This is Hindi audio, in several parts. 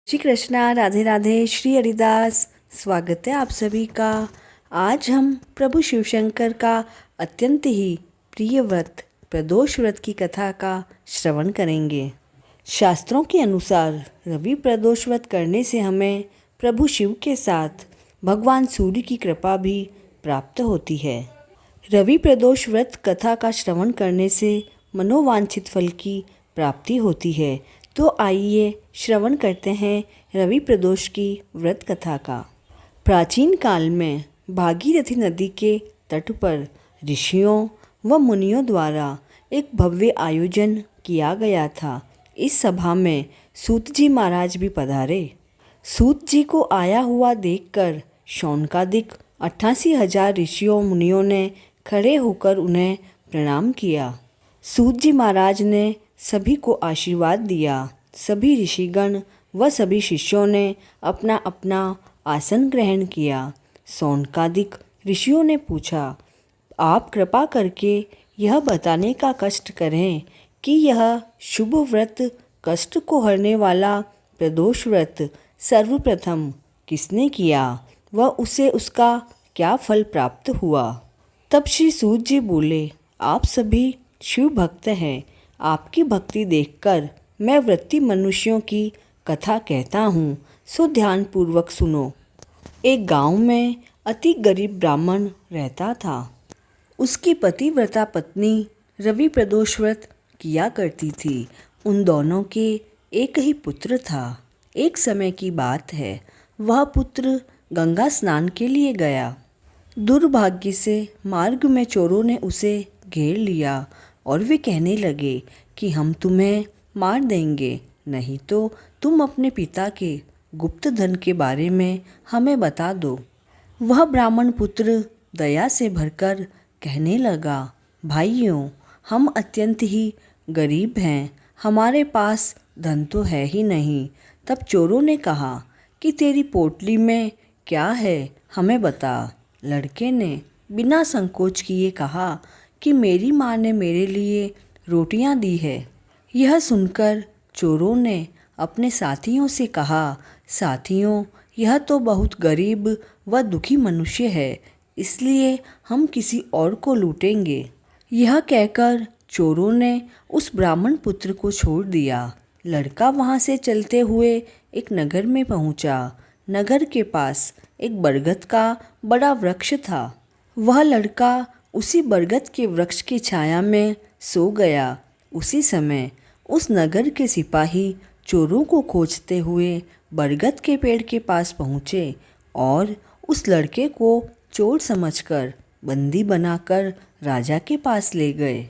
श्री कृष्णा, राधे राधे। श्री हरिदास। स्वागत है आप सभी का। आज हम प्रभु शिवशंकर का अत्यंत ही प्रिय व्रत प्रदोष व्रत की कथा का श्रवण करेंगे। शास्त्रों के अनुसार रवि प्रदोष व्रत करने से हमें प्रभु शिव के साथ भगवान सूर्य की कृपा भी प्राप्त होती है। रवि प्रदोष व्रत कथा का श्रवण करने से मनोवांछित फल की प्राप्ति होती है। तो आइए श्रवण करते हैं रवि प्रदोष की व्रत कथा का। प्राचीन काल में भागीरथी नदी के तट पर ऋषियों व मुनियों द्वारा एक भव्य आयोजन किया गया था। इस सभा में सूत जी महाराज भी पधारे। सूत जी को आया हुआ देखकर शौनकादिक 88,000 ऋषियों मुनियों ने खड़े होकर उन्हें प्रणाम किया। सूत जी महाराज ने सभी को आशीर्वाद दिया। सभी ऋषिगण व सभी शिष्यों ने अपना अपना आसन ग्रहण किया। शौनकादिक ऋषियों ने पूछा, आप कृपा करके यह बताने का कष्ट करें कि यह शुभ व्रत, कष्ट को हरने वाला प्रदोष व्रत सर्वप्रथम किसने किया व उसे उसका क्या फल प्राप्त हुआ। तब श्री सूत जी बोले, आप सभी शिव भक्त हैं। आपकी भक्ति देखकर मैं व्रती मनुष्यों की कथा कहता हूँ, सो ध्यानपूर्वक सुनो। एक गांव में अति गरीब ब्राह्मण रहता था। उसकी पतिव्रता पत्नी रवि प्रदोष व्रत किया करती थी। उन दोनों के एक ही पुत्र था। एक समय की बात है, वह पुत्र गंगा स्नान के लिए गया। दुर्भाग्य से मार्ग में चोरों ने उसे घेर लिया और वे कहने लगे कि हम तुम्हें मार देंगे, नहीं तो तुम अपने पिता के गुप्त धन के बारे में हमें बता दो। वह ब्राह्मण पुत्र दया से भरकर कहने लगा, भाइयों, हम अत्यंत ही गरीब हैं, हमारे पास धन तो है ही नहीं। तब चोरों ने कहा कि तेरी पोटली में क्या है, हमें बता। लड़के ने बिना संकोच किए कहा कि मेरी माँ ने मेरे लिए रोटियां दी है। यह सुनकर चोरों ने अपने साथियों से कहा, साथियों, यह तो बहुत गरीब व दुखी मनुष्य है, इसलिए हम किसी और को लूटेंगे। यह कहकर चोरों ने उस ब्राह्मण पुत्र को छोड़ दिया। लड़का वहाँ से चलते हुए एक नगर में पहुँचा। नगर के पास एक बरगद का बड़ा वृक्ष था। वह लड़का उसी बरगद के वृक्ष की छाया में सो गया। उसी समय उस नगर के सिपाही चोरों को खोजते हुए बरगद के पेड़ के पास पहुँचे और उस लड़के को चोर समझकर बंदी बनाकर राजा के पास ले गए।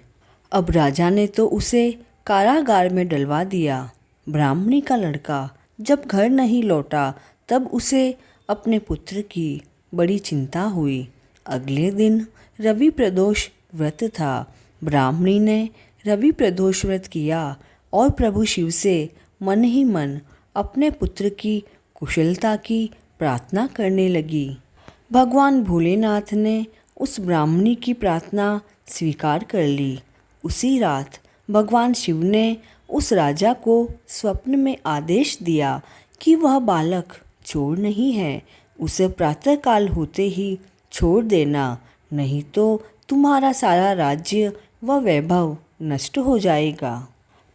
अब राजा ने तो उसे कारागार में डलवा दिया। ब्राह्मणी का लड़का जब घर नहीं लौटा तब उसे अपने पुत्र की बड़ी चिंता हुई। अगले दिन रवि प्रदोष व्रत था। ब्राह्मणी ने रवि प्रदोष व्रत किया और प्रभु शिव से मन ही मन अपने पुत्र की कुशलता की प्रार्थना करने लगी। भगवान भोलेनाथ ने उस ब्राह्मणी की प्रार्थना स्वीकार कर ली। उसी रात भगवान शिव ने उस राजा को स्वप्न में आदेश दिया कि वह बालक चोर नहीं है, उसे प्रातःकाल होते ही छोड़ देना, नहीं तो तुम्हारा सारा राज्य व वैभव नष्ट हो जाएगा।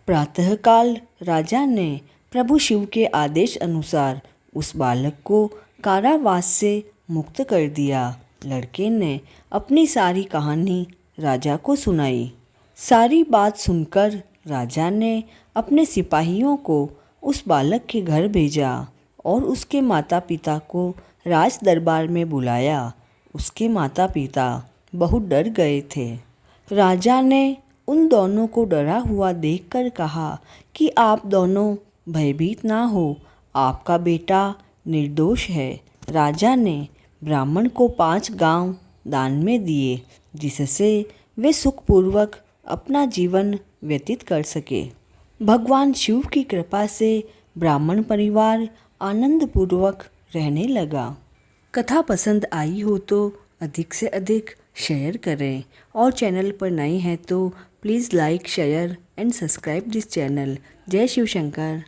प्रातःकाल राजा ने प्रभु शिव के आदेश अनुसार उस बालक को कारावास से मुक्त कर दिया। लड़के ने अपनी सारी कहानी राजा को सुनाई। सारी बात सुनकर राजा ने अपने सिपाहियों को उस बालक के घर भेजा और उसके माता पिता को राज दरबार में बुलाया। उसके माता पिता बहुत डर गए थे। राजा ने उन दोनों को डरा हुआ देखकर कहा कि आप दोनों भयभीत ना हो, आपका बेटा निर्दोष है। राजा ने ब्राह्मण को 5 गांव दान में दिए, जिससे वे सुखपूर्वक अपना जीवन व्यतीत कर सके। भगवान शिव की कृपा से ब्राह्मण परिवार आनंदपूर्वक रहने लगा। कथा पसंद आई हो तो अधिक से अधिक शेयर करें और चैनल पर नए हैं तो please like, share and subscribe this channel. जय शिव शंकर।